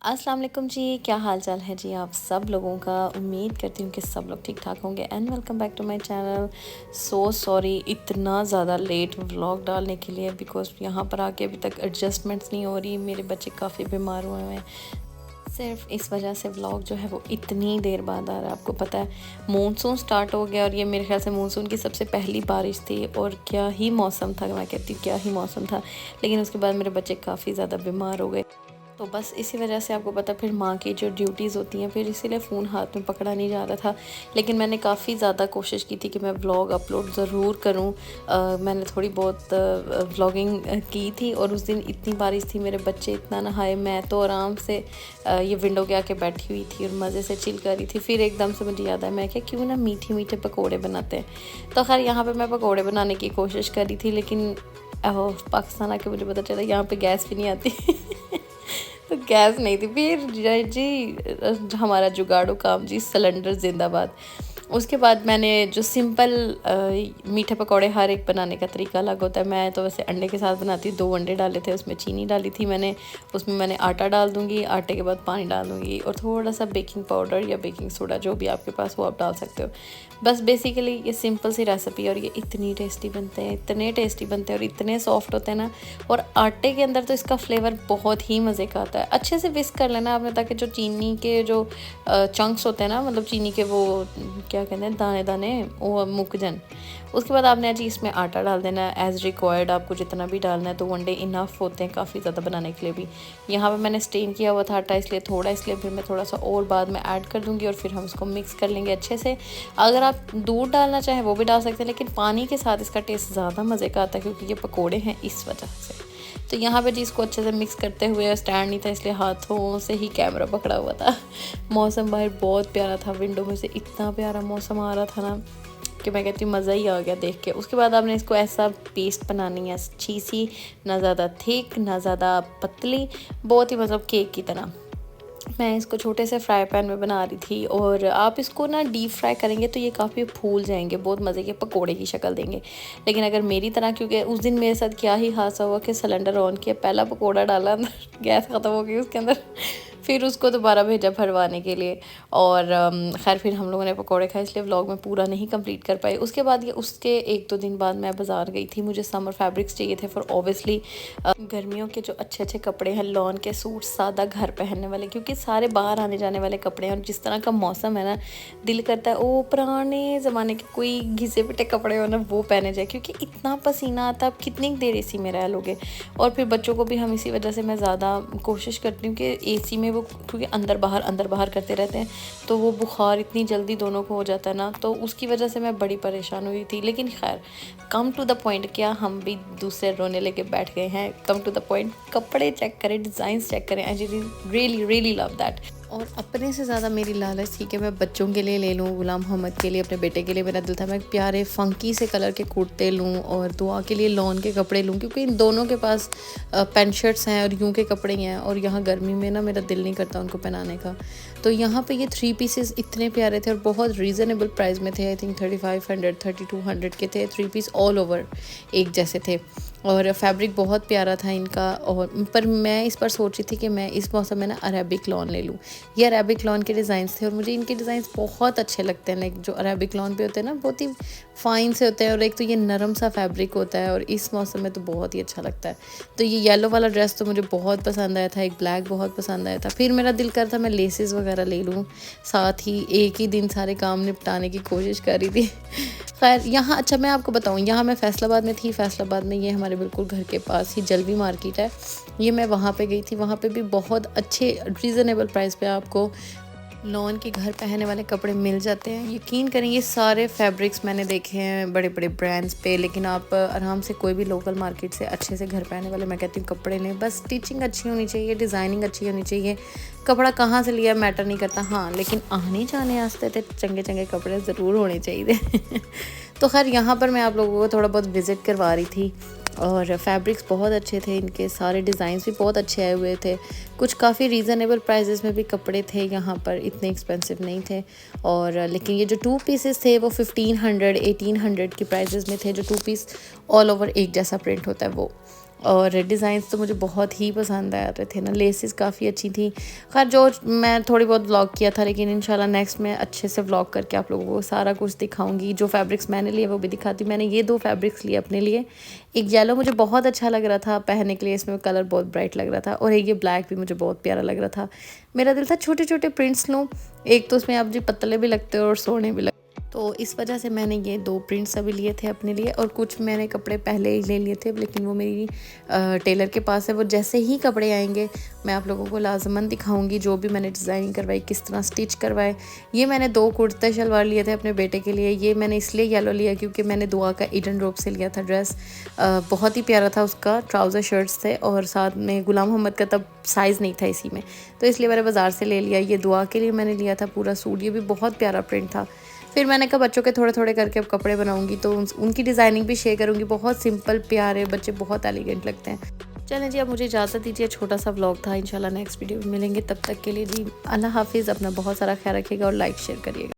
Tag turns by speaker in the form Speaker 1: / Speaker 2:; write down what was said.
Speaker 1: अस्सलाम वालेकुम जी, क्या हाल चाल है जी आप सब लोगों का। उम्मीद करती हूँ कि सब लोग ठीक ठाक होंगे and welcome back to my channel. So sorry इतना ज़्यादा लेट व्लॉग डालने के लिए, बिकॉज यहाँ पर आके अभी तक एडजस्टमेंट्स नहीं हो रही। मेरे बच्चे काफ़ी बीमार हुए हैं, सिर्फ इस वजह से व्लॉग जो है वो इतनी देर बाद आ रहा है। आपको पता है मानसून स्टार्ट हो गया और ये मेरे ख्याल से मानसून की सबसे पहली बारिश थी और क्या ही मौसम था, मैं कहती हूँ क्या ही मौसम था। लेकिन उसके बाद मेरे बच्चे काफ़ी ज़्यादा बीमार हो गए, तो बस इसी वजह से आपको पता फिर माँ की जो ड्यूटीज़ होती हैं, फिर इसीलिए फ़ोन हाथ में पकड़ा नहीं जा रहा था। लेकिन मैंने काफ़ी ज़्यादा कोशिश की थी कि मैं व्लॉग अपलोड ज़रूर करूँ। मैंने थोड़ी बहुत व्लॉगिंग की थी और उस दिन इतनी बारिश थी, मेरे बच्चे इतना नहाए, मैं तो आराम से ये विंडो के आके बैठी हुई थी और मज़े से चिल कर रही थी। फिर एकदम से मुझे याद आया, मैं क्या क्यों ना मीठे मीठे पकौड़े बनाते हैं। तो खैर यहाँ पर मैं पकौड़े बनाने की कोशिश करी थी, लेकिन पाकिस्तान आके मुझे पता चला यहाँ पर गैस भी नहीं आती तो गैस नहीं थी। फिर जी हमारा जुगाड़ू काम जी, सिलेंडर जिंदाबाद। उसके बाद मैंने जो सिंपल मीठे पकौड़े, हर एक बनाने का तरीका अलग होता है। मैं तो वैसे अंडे के साथ बनाती हूँ, 2 अंडे डाले थे, उसमें चीनी डाली थी मैंने, उसमें मैंने आटा डाल दूँगी, आटे के बाद पानी डाल दूँगी और थोड़ा सा बेकिंग पाउडर या बेकिंग सोडा जो भी आपके पास वो आप डाल सकते हो। बस बेसिकली ये सिंपल सी रेसिपी, और ये इतनी टेस्टी बनते हैं, इतने टेस्टी बनते हैं और इतने सॉफ्ट होते हैं ना। और आटे के अंदर तो इसका फ्लेवर बहुत ही मज़े का आता है। अच्छे से विस्क कर लेना आपने, ताकि जो चीनी के जो चंक्स होते हैं ना, मतलब चीनी के वो क्या कहते हैं, दाने दाने, वो मुक जान। उसके बाद आपने जी इसमें आटा डाल देना है एज़ रिक्वायर्ड, आपको जितना भी डालना है। 2 अंडे इनफ होते हैं काफ़ी ज़्यादा बनाने के लिए भी। यहाँ पे मैंने स्टेन किया हुआ था आटा, इसलिए थोड़ा, इसलिए फिर मैं थोड़ा सा और बाद में ऐड कर दूँगी और फिर हम इसको मिक्स कर लेंगे अच्छे से। अगर आप दूध डालना चाहें वो भी डाल सकते हैं, लेकिन पानी के साथ इसका टेस्ट ज़्यादा मज़े का आता है, क्योंकि ये पकोड़े हैं इस वजह से। तो यहाँ पे जी इसको अच्छे से मिक्स करते हुए, स्टैंड नहीं था इसलिए हाथों से ही कैमरा पकड़ा हुआ था। मौसम बाहर बहुत प्यारा था, विंडो में से इतना प्यारा मौसम आ रहा था ना कि मैं कहती हूँ मज़ा ही आ गया देख के। उसके बाद आपने इसको ऐसा पेस्ट बनानी है, अच्छी सी, ना ज़्यादा थिक ना ज़्यादा पतली, बहुत ही मतलब केक की तरह। मैं इसको छोटे से फ्राई पैन में बना रही थी, और आप इसको ना डीप फ्राई करेंगे तो ये काफ़ी फूल जाएंगे, बहुत मज़े के पकोड़े की शक्ल देंगे। लेकिन अगर मेरी तरह, क्योंकि उस दिन मेरे साथ क्या ही हादसा हुआ कि सिलेंडर ऑन किया, पहला पकोड़ा डाला अंदर, गैस ख़त्म हो गई उसके अंदर, फिर उसको दोबारा भेजा भरवाने के लिए। और खैर फिर हम लोगों ने पकोड़े खाए, इसलिए व्लॉग में पूरा नहीं कंप्लीट कर पाए। उसके बाद ये उसके 1-2 दिन बाद मैं बाज़ार गई थी, मुझे समर फैब्रिक्स चाहिए थे फॉर ऑब्वियसली गर्मियों के जो अच्छे अच्छे कपड़े हैं, लॉन के सूट, सादा घर पहनने वाले, क्योंकि सारे बाहर आने जाने वाले कपड़े हैं। और जिस तरह का मौसम है ना, दिल करता है ओ पुराने ज़माने के कोई घिसे पिटे कपड़े हो ना वो पहने जाए, क्योंकि इतना पसीना आता है। आप कितनी देर एसी में रह लोगे। और फिर बच्चों को भी हम इसी वजह से मैं ज़्यादा कोशिश करती हूँ कि एसी में वो, क्योंकि अंदर बाहर करते रहते हैं, तो वो बुखार इतनी जल्दी दोनों को हो जाता है ना, तो उसकी वजह से मैं बड़ी परेशान हुई थी। लेकिन खैर कम टू द पॉइंट, क्या हम भी दूसरे रोने लेके बैठ गए हैं। कम टू द पॉइंट, कपड़े चेक करें, डिज़ाइंस चेक करें, I really really love that. और अपने से ज़्यादा मेरी लालच थी कि मैं बच्चों के लिए ले लूँ, गुलाम मोहम्मद के लिए, अपने बेटे के लिए मेरा दिल था मैं प्यारे फंकी से कलर के कुर्ते लूँ और दुआ के लिए लॉन के कपड़े लूँ, क्योंकि इन दोनों के पास पैंट शर्ट्स हैं और यूं के कपड़े हैं, और यहाँ गर्मी में ना मेरा दिल नहीं करता उनको पहनाने का। तो यहाँ पे ये 3 पीसेस इतने प्यारे थे और बहुत रीज़नेबल प्राइस में थे। आई थिंक 3500 3200 के थे। 3 पीस ऑल ओवर एक जैसे थे और फैब्रिक बहुत प्यारा था इनका। और पर मैं इस पर सोच रही थी कि मैं इस मौसम में ना अरेबिक लॉन ले लूँ। ये अरेबिक लॉन के डिज़ाइंस थे और मुझे इनके डिज़ाइंस बहुत अच्छे लगते हैं। लाइक जो अरेबिक लॉन पे होते हैं ना, बहुत ही फ़ाइन से होते हैं, और एक तो ये नरम सा फैब्रिक होता है और इस मौसम में तो बहुत ही अच्छा लगता है। तो ये येलो वाला ड्रेस तो मुझे बहुत पसंद आया था, एक ब्लैक बहुत पसंद आया था। फिर मेरा दिल कर था मैं लेसेस वगैरह ले लूँ, साथ ही एक ही दिन सारे काम निपटाने की कोशिश कर रही थी। खैर यहाँ, अच्छा मैं आपको बताऊँ, यहाँ मैं फैसलाबाद में थी। फैसलाबाद में ये हमारे बिल्कुल घर के पास ही जलवी मार्केट है, ये मैं वहाँ पे गई थी। वहाँ पे भी बहुत अच्छे रीज़नेबल प्राइस पे आपको लॉन के घर पहनने वाले कपड़े मिल जाते हैं। यकीन करें, ये सारे फैब्रिक्स मैंने देखे हैं बड़े बड़े ब्रांड्स पे, लेकिन आप आराम से कोई भी लोकल मार्केट से अच्छे से घर पहनने वाले, मैं कहती हूँ, कपड़े लें। बस स्टिचिंग अच्छी होनी चाहिए, डिज़ाइनिंग अच्छी होनी चाहिए, कपड़ा कहाँ से लिया मैटर नहीं करता। हाँ, लेकिन आने जाने वास्ते तो चंगे चंगे कपड़े ज़रूर होने चाहिए। तो खैर यहाँ पर मैं आप लोगों को थोड़ा बहुत विज़िट करवा रही थी, और फैब्रिक्स बहुत अच्छे थे इनके, सारे डिज़ाइंस भी बहुत अच्छे आए हुए थे। कुछ काफ़ी रीज़नेबल प्राइसेस में भी कपड़े थे यहाँ पर, इतने एक्सपेंसिव नहीं थे। और लेकिन ये जो 2 पीसेस थे वो 1500 1800 की प्राइसेस में थे, जो 2 पीस ऑल ओवर एक जैसा प्रिंट होता है वो। और डिज़ाइंस तो मुझे बहुत ही पसंद आ रहे थे ना, लेसेस काफ़ी अच्छी थी। खैर जो मैं थोड़ी बहुत व्लॉग किया था, लेकिन इंशाल्लाह नेक्स्ट में अच्छे से व्लॉग करके आप लोगों को सारा कुछ दिखाऊंगी। जो फैब्रिक्स मैंने लिए वो भी दिखाती हूँ। मैंने ये 2 फैब्रिक्स लिए अपने लिए। एक येलो मुझे बहुत अच्छा लग रहा था पहनने के लिए, इसमें कलर बहुत ब्राइट लग रहा था, और एक ये ब्लैक भी मुझे बहुत प्यारा लग रहा था। मेरा दिल था छोटे छोटे प्रिंट्स लूँ, एक तो उसमें आप जी पतले भी लगते हो और सोने भी लगते, तो इस वजह से मैंने ये 2 प्रिंट्स अभी लिए थे अपने लिए। और कुछ मैंने कपड़े पहले ही ले लिए थे, लेकिन वो मेरी टेलर के पास है। वो जैसे ही कपड़े आएंगे मैं आप लोगों को लाजमन दिखाऊंगी, जो भी मैंने डिज़ाइनिंग करवाई, किस तरह स्टिच करवाए। ये मैंने 2 कुर्ते शलवार लिए थे अपने बेटे के लिए। ये मैंने इसलिए येलो लिया क्योंकि मैंने दुआ का ईडन रोब से लिया था ड्रेस। बहुत ही प्यारा था उसका, ट्राउज़र शर्ट्स थे, और साथ में गुलाम मोहम्मद का तब साइज़ नहीं था इसी में, तो इसलिए मैंने बाज़ार से ले लिया। ये दुआ के लिए मैंने लिया था पूरा सूट, ये भी बहुत प्यारा प्रिंट था। फिर मैंने कहा बच्चों के थोड़े थोड़े करके अब कपड़े बनाऊंगी, तो उनकी डिज़ाइनिंग भी शेयर करूंगी। बहुत सिंपल प्यारे, बच्चे बहुत एलिगेंट लगते हैं। चलें जी, अब मुझे इजाज़त दीजिए। छोटा सा व्लॉग था, इंशाल्लाह नेक्स्ट वीडियो में मिलेंगे। तब तक के लिए जी अल्लाह हाफिज़। अपना बहुत सारा ख्याल रखिएगा और लाइक शेयर करिएगा।